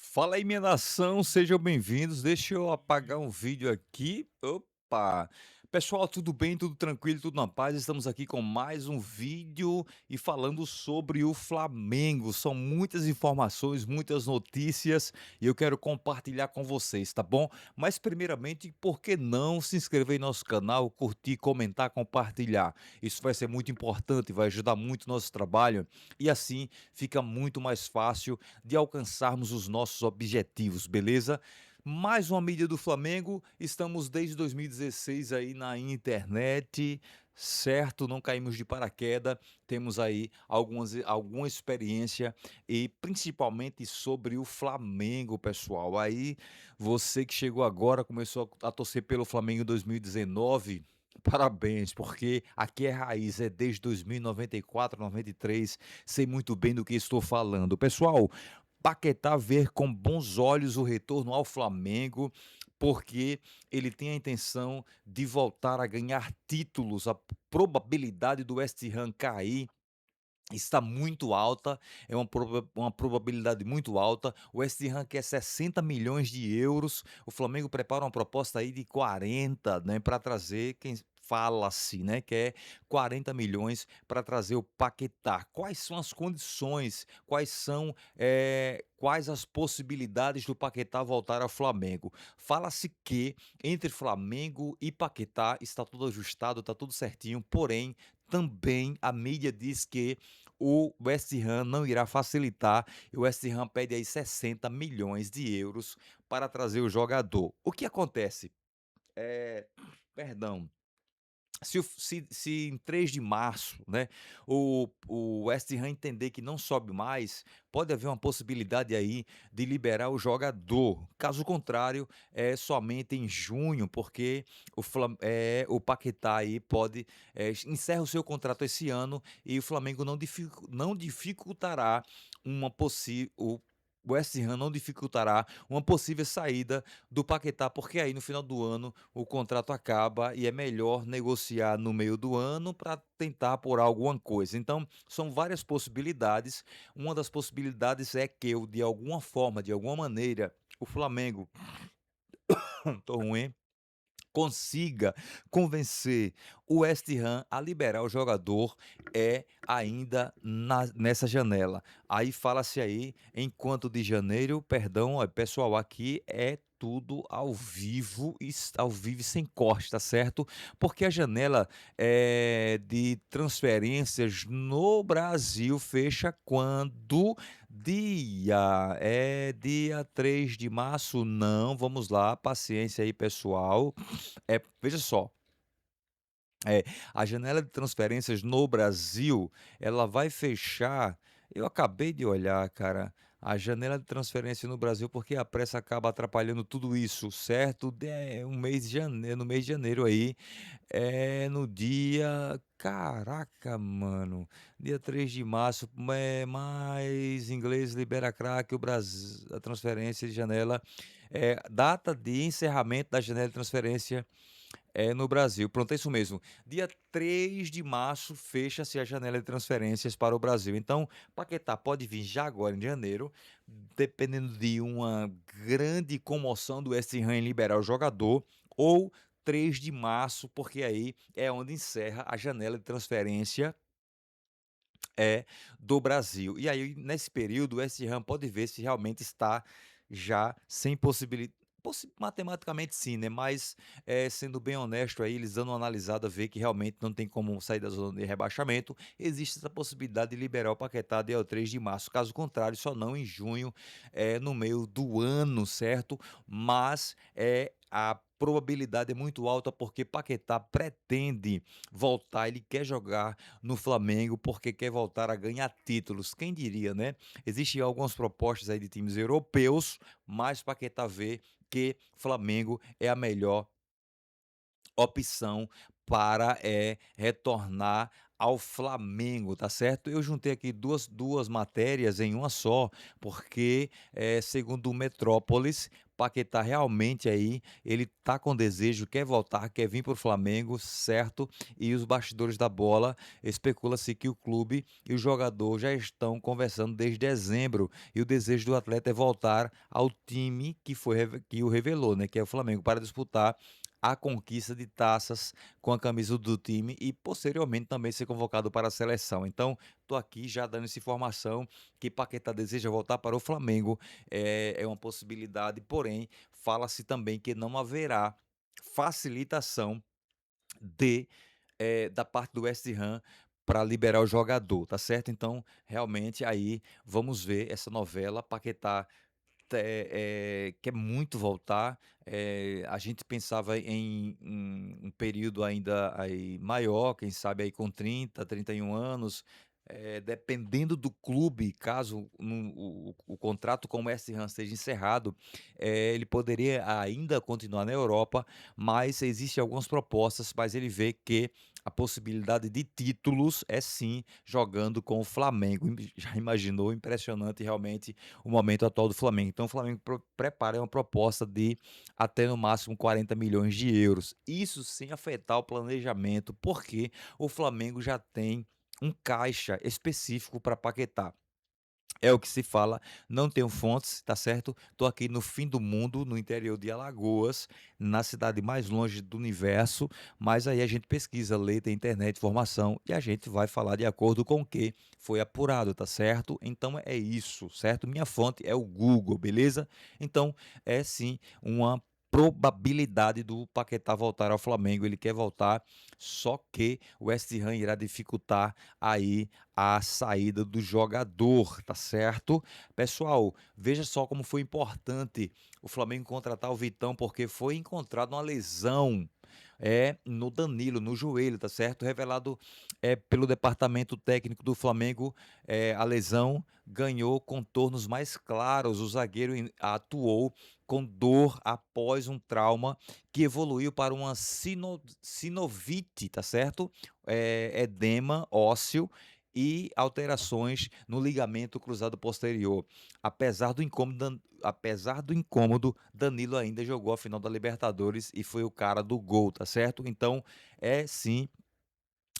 Fala aí, minha nação, sejam bem-vindos. Deixa eu apagar um vídeo aqui. Opa! Pessoal, tudo bem? Tudo tranquilo? Tudo na paz? Estamos aqui com mais um vídeo e falando sobre o Flamengo. São muitas informações, muitas notícias e eu quero compartilhar com vocês, tá bom? Mas, primeiramente, por que não se inscrever em nosso canal, curtir, comentar, compartilhar? Isso vai ser muito importante, vai ajudar muito o nosso trabalho e assim fica muito mais fácil de alcançarmos os nossos objetivos, beleza? Mais uma mídia do Flamengo, estamos desde 2016 aí na internet, certo? Não caímos de paraquedas, temos aí alguma experiência e principalmente sobre o Flamengo, pessoal. Aí você que chegou agora, começou a torcer pelo Flamengo em 2019. Parabéns, porque aqui é raiz, é desde 2094, 93, sei muito bem do que estou falando. Pessoal, Paquetá ver com bons olhos o retorno ao Flamengo, porque ele tem a intenção de voltar a ganhar títulos. A probabilidade do West Ham cair está muito alta, é uma probabilidade muito alta. O West Ham quer 60 milhões de euros, o Flamengo prepara uma proposta aí de 40, né, para trazer quem fala-se, né, que é 40 milhões para trazer o Paquetá. Quais são as condições? Quais as possibilidades do Paquetá voltar ao Flamengo? Fala-se que entre Flamengo e Paquetá está tudo ajustado, está tudo certinho, porém também a mídia diz que o West Ham não irá facilitar e o West Ham pede aí 60 milhões de euros para trazer o jogador. O que acontece? Eh, Perdão. Se em 3 de março, né, o West Ham entender que não sobe mais, pode haver uma possibilidade aí de liberar o jogador. Caso contrário, é somente em junho, porque o Paquetá aí pode, encerra o seu contrato esse ano e o Flamengo não dificultará uma possi o West Ham não dificultará uma possível saída do Paquetá, porque aí no final do ano o contrato acaba e é melhor negociar no meio do ano para tentar por alguma coisa. Então, são várias possibilidades. Uma das possibilidades é que eu, de alguma forma, de alguma maneira, o Flamengo, tô ruim, consiga convencer o West Ham a liberar o jogador ainda nessa janela. Aí fala-se aí enquanto de janeiro, perdão, pessoal, aqui é tudo ao vivo e ao vivo e sem corte, tá certo? Porque a janela de transferências no Brasil fecha quando? Dia 3 de março? Não, vamos lá, paciência aí, pessoal. Veja só, é, a janela de transferências no Brasil, ela vai fechar. Eu acabei de olhar, cara, a janela de transferência no Brasil, porque a pressa acaba atrapalhando tudo isso, certo? Um mês de janeiro, no mês de janeiro aí, no dia. Caraca, mano. Dia 3 de março, mais inglês libera craque, o Brasil, a transferência de janela. Data de encerramento da janela de transferência no Brasil. Pronto, é isso mesmo. Dia 3 de março fecha-se a janela de transferências para o Brasil. Então, Paquetá pode vir já agora em janeiro, dependendo de uma grande comoção do West Ham em liberar o jogador, ou 3 de março, porque aí é onde encerra a janela de transferência do Brasil. E aí, nesse período, o West Ham pode ver se realmente está já sem possibilidade. Matematicamente sim, né? Mas sendo bem honesto aí, eles dando uma analisada, ver que realmente não tem como sair da zona de rebaixamento, existe essa possibilidade de liberar o Paquetá até o 3 de março. Caso contrário, só não em junho, no meio do ano, certo? Mas a probabilidade é muito alta porque Paquetá pretende voltar, ele quer jogar no Flamengo porque quer voltar a ganhar títulos. Quem diria, né? Existem algumas propostas aí de times europeus, mas Paquetá vê que Flamengo é a melhor opção para retornar ao Flamengo, tá certo? Eu juntei aqui duas matérias em uma só, porque, segundo o Metrópolis, Paquetá realmente aí, ele tá com desejo, quer voltar, quer vir para o Flamengo, certo? E os bastidores da bola, especula-se que o clube e o jogador já estão conversando desde dezembro, e o desejo do atleta é voltar ao time que o revelou, né, que é o Flamengo, para disputar a conquista de taças com a camisa do time e posteriormente também ser convocado para a seleção. Então, estou aqui já dando essa informação que Paquetá deseja voltar para o Flamengo, é uma possibilidade, porém, fala-se também que não haverá facilitação de da parte do West Ham para liberar o jogador, tá certo? Então, realmente aí vamos ver essa novela, Paquetá quer muito voltar. A gente pensava em um período ainda aí maior, quem sabe aí com 30, 31 anos, dependendo do clube, caso o contrato com o West Ham seja encerrado, ele poderia ainda continuar na Europa, mas existem algumas propostas, mas ele vê que a possibilidade de títulos é sim jogando com o Flamengo. Já imaginou? Impressionante realmente o momento atual do Flamengo. Então o Flamengo prepara uma proposta de até no máximo 40 milhões de euros. Isso sem afetar o planejamento, porque o Flamengo já tem um caixa específico para Paquetá. É o que se fala, não tenho fontes, tá certo? Tô aqui no fim do mundo, no interior de Alagoas, na cidade mais longe do universo, mas aí a gente pesquisa, lê, tem internet, informação e a gente vai falar de acordo com o que foi apurado, tá certo? Então é isso, certo? Minha fonte é o Google, beleza? Então é sim uma probabilidade do Paquetá voltar ao Flamengo, ele quer voltar, só que o West Ham irá dificultar aí a saída do jogador, tá certo? Pessoal, veja só como foi importante o Flamengo contratar o Vitão, porque foi encontrada uma lesão no Danilo, no joelho, tá certo? Revelado pelo departamento técnico do Flamengo, a lesão ganhou contornos mais claros. O zagueiro atuou com dor após um trauma que evoluiu para uma sinovite, tá certo? Edema ósseo e alterações no ligamento cruzado posterior. Apesar do incômodo, Danilo ainda jogou a final da Libertadores e foi o cara do gol, tá certo? Então, é sim,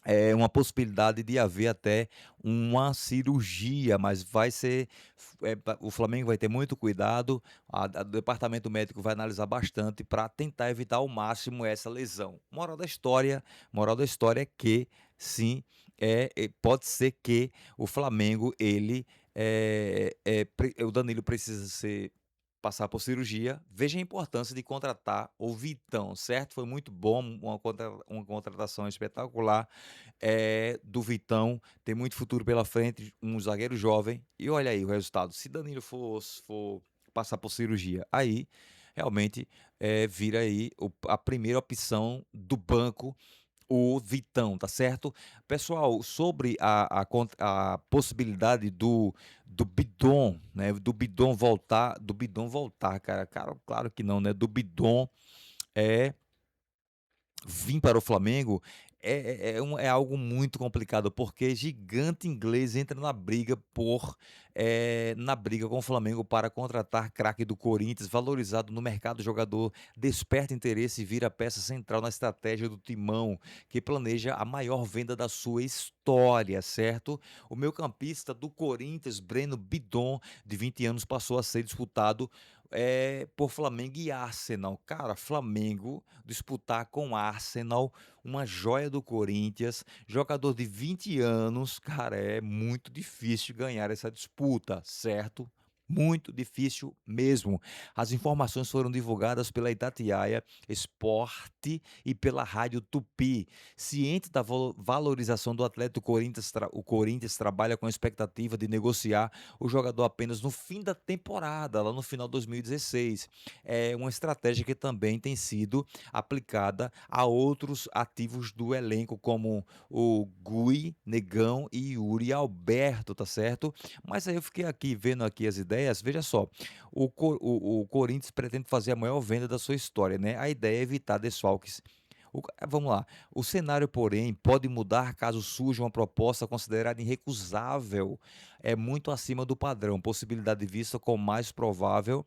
é uma possibilidade de haver até uma cirurgia, mas vai ser, o Flamengo vai ter muito cuidado, o departamento médico vai analisar bastante para tentar evitar ao máximo essa lesão. Moral da história é que sim, pode ser que o Flamengo o Danilo precisa ser passar por cirurgia. Veja a importância de contratar o Vitão, certo? Foi muito bom, uma contratação espetacular do Vitão, tem muito futuro pela frente, um zagueiro jovem. E olha aí o resultado. Se Danilo for passar por cirurgia, aí realmente vira aí a primeira opção do banco, o Vitão, tá certo? Pessoal, sobre a possibilidade do Bidon, né? Do Bidon voltar, cara, claro que não, né? Do Bidon é vir para o Flamengo é algo muito complicado, porque gigante inglês entra na briga com o Flamengo para contratar craque do Corinthians, valorizado no mercado, jogador desperta interesse e vira peça central na estratégia do Timão, que planeja a maior venda da sua história, certo? O meio-campista do Corinthians, Breno Bidon, de 20 anos, passou a ser disputado por Flamengo e Arsenal. Cara, Flamengo disputar com Arsenal, uma joia do Corinthians, jogador de 20 anos, cara, é muito difícil ganhar essa disputa, certo? Muito difícil mesmo. As informações foram divulgadas pela Itatiaia Esporte e pela Rádio Tupi. Ciente da valorização do atleta, o Corinthians trabalha com a expectativa de negociar o jogador apenas no fim da temporada, lá no final de 2016. É uma estratégia que também tem sido aplicada a outros ativos do elenco, como o Gui, Negão e Yuri Alberto, tá certo? Mas aí eu fiquei aqui vendo aqui as ideias, veja só, o Corinthians pretende fazer a maior venda da sua história, né? A ideia é evitar desfalques. Vamos lá, o cenário, porém, pode mudar caso surja uma proposta considerada irrecusável, é muito acima do padrão, possibilidade vista como o mais provável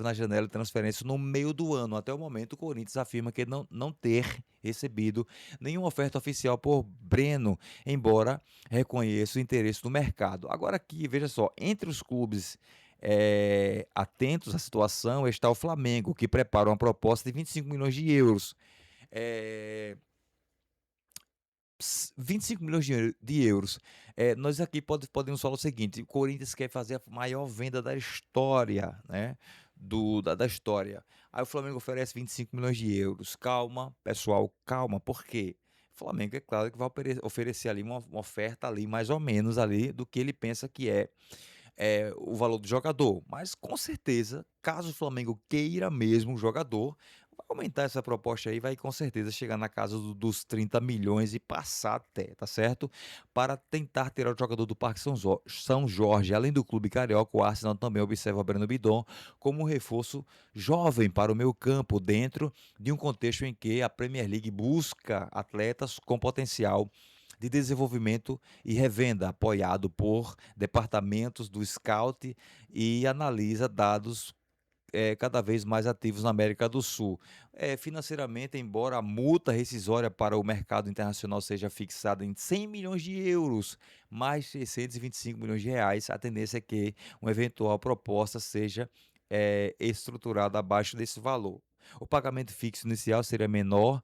na janela de transferência no meio do ano. Até o momento, o Corinthians afirma que não ter recebido nenhuma oferta oficial por Breno, embora reconheça o interesse do mercado. Agora aqui, veja só, entre os clubes atentos à situação está o Flamengo, que prepara uma proposta de 25 milhões de euros. Eh, 25 milhões de euros. Nós aqui podemos falar o seguinte: o Corinthians quer fazer a maior venda da história, né? Da história. Aí o Flamengo oferece 25 milhões de euros. Calma, pessoal, calma, por quê? O Flamengo, é claro que vai oferecer ali uma oferta ali, mais ou menos ali, do que ele pensa que o valor do jogador. Mas com certeza, caso o Flamengo queira mesmo o jogador, vai aumentar essa proposta aí, vai com certeza chegar na casa dos 30 milhões e passar até, tá certo? Para tentar tirar o jogador do Parque São Jorge. Além do clube carioca, o Arsenal também observa Breno Bidon como um reforço jovem para o meio campo, dentro de um contexto em que a Premier League busca atletas com potencial de desenvolvimento e revenda, apoiado por departamentos do Scout e analisa dados cada vez mais ativos na América do Sul. Financeiramente, embora a multa rescisória para o mercado internacional seja fixada em 100 milhões de euros, mais 625 milhões de reais, a tendência é que uma eventual proposta seja estruturada abaixo desse valor. O pagamento fixo inicial seria menor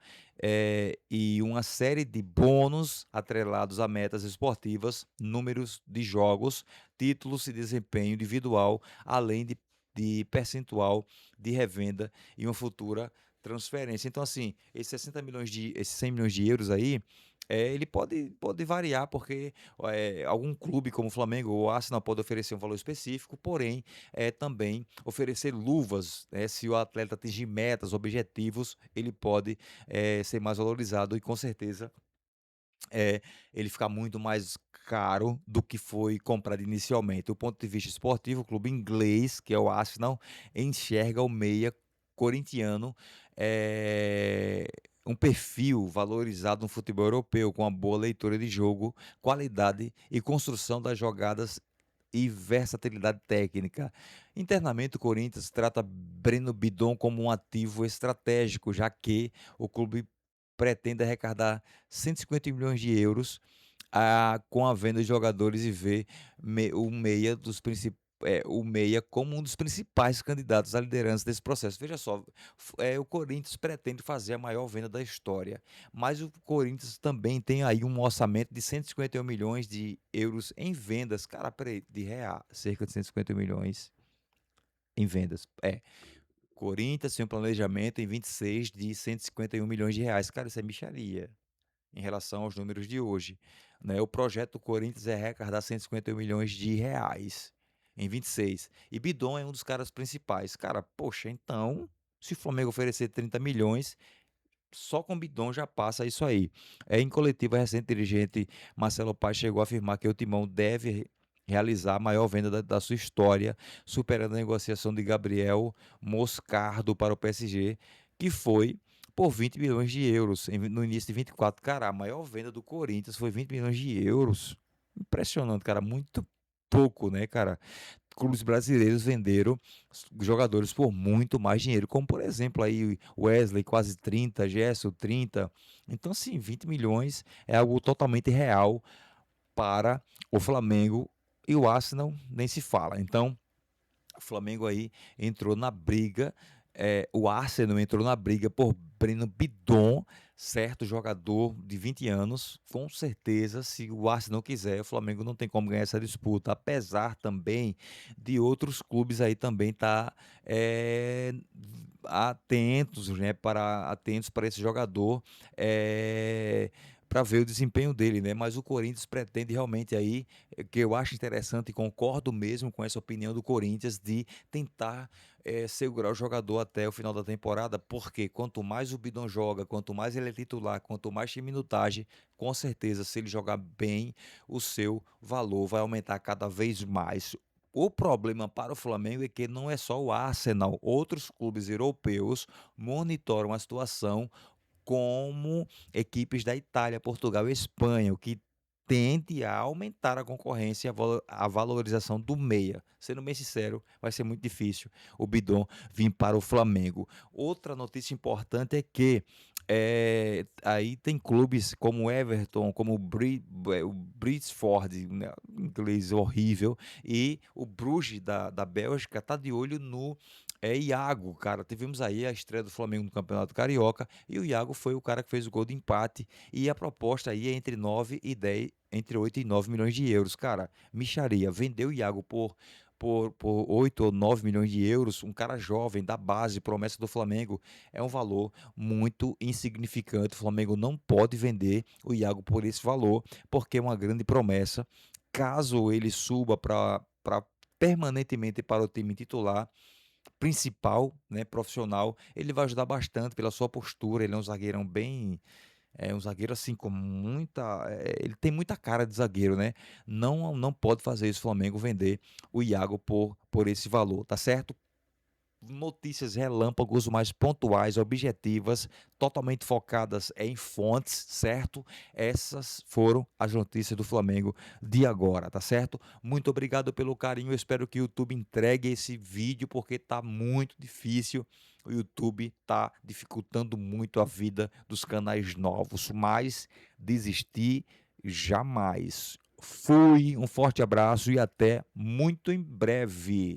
e uma série de bônus atrelados a metas esportivas, números de jogos, títulos e desempenho individual, além de percentual de revenda e uma futura transferência. Então, assim, esses 100 milhões de euros aí, ele pode variar, porque algum clube como o Flamengo ou o Arsenal pode oferecer um valor específico, porém, também oferecer luvas, né? Se o atleta atingir metas, objetivos, ele pode ser mais valorizado e, com certeza, ele ficar muito mais caro do que foi comprado inicialmente. Do ponto de vista esportivo, o clube inglês, que é o Arsenal, enxerga o meia corintiano um perfil valorizado no futebol europeu, com uma boa leitura de jogo, qualidade e construção das jogadas e versatilidade técnica. Internamente, o Corinthians trata Breno Bidon como um ativo estratégico, já que o clube pretende arrecadar 150 milhões de euros com a venda de jogadores e vê o meia como um dos principais candidatos à liderança desse processo. Veja só, o Corinthians pretende fazer a maior venda da história, mas o Corinthians também tem aí um orçamento de 151 milhões de euros em vendas. Cara, peraí, de real, cerca de 150 milhões em vendas. Corinthians tem um planejamento em 26 de 151 milhões de reais. Cara, isso é mixaria em relação aos números de hoje, né? O projeto do Corinthians é arrecadar 151 milhões de reais em 26. E Bidon é um dos caras principais. Cara, poxa, então, se o Flamengo oferecer 30 milhões, só com Bidon já passa isso aí. Em coletiva recente, o dirigente Marcelo Paes chegou a afirmar que o Timão deve realizar a maior venda da sua história, superando a negociação de Gabriel Moscardo para o PSG, que foi por 20 milhões de euros no início de 24. Cara, a maior venda do Corinthians foi 20 milhões de euros. Impressionante, cara, muito pouco, né, cara? Clubes brasileiros venderam jogadores por muito mais dinheiro, como por exemplo aí Wesley quase 30, Gerson 30. Então, assim, 20 milhões é algo totalmente real para o Flamengo, e o Arsenal nem se fala. Então, o Flamengo aí entrou na briga, o Arsenal entrou na briga por Breno Bidon, certo? Jogador de 20 anos. Com certeza, se o Arsenal quiser, o Flamengo não tem como ganhar essa disputa, apesar também de outros clubes aí também estar atentos para esse jogador. Para ver o desempenho dele, né? Mas o Corinthians pretende realmente aí, que eu acho interessante e concordo mesmo com essa opinião do Corinthians, de tentar segurar o jogador até o final da temporada, porque quanto mais o Bidon joga, quanto mais ele é titular, quanto mais tem minutagem, com certeza, se ele jogar bem, o seu valor vai aumentar cada vez mais. O problema para o Flamengo é que não é só o Arsenal, outros clubes europeus monitoram a situação como equipes da Itália, Portugal e Espanha, o que tende a aumentar a concorrência e a valorização do meia. Sendo bem sincero, vai ser muito difícil o Bidon vir para o Flamengo. Outra notícia importante é que aí tem clubes como o Everton, como o Brentford, né, inglês horrível, e o Bruges da Bélgica tá de olho no Iago, cara. Tivemos aí a estreia do Flamengo no Campeonato Carioca e o Iago foi o cara que fez o gol de empate e a proposta aí é entre 9 e 10, entre 8 e 9 milhões de euros. Cara, mixaria, vendeu o Iago por 8 ou 9 milhões de euros, um cara jovem, da base, promessa do Flamengo, é um valor muito insignificante. O Flamengo não pode vender o Iago por esse valor, porque é uma grande promessa. Caso ele suba para permanentemente para o time titular, principal, né, profissional, ele vai ajudar bastante pela sua postura. Ele é um zagueirão bem, um zagueiro assim com muita, ele tem muita cara de zagueiro, né? Não pode fazer isso o Flamengo vender o Iago por esse valor, tá certo? Notícias relâmpagos mais pontuais, objetivas, totalmente focadas em fontes, certo? Essas foram as notícias do Flamengo de agora, tá certo? Muito obrigado pelo carinho. Eu espero que o YouTube entregue esse vídeo porque tá muito difícil. O YouTube tá dificultando muito a vida dos canais novos, mas desistir jamais. Fui, um forte abraço e até muito em breve.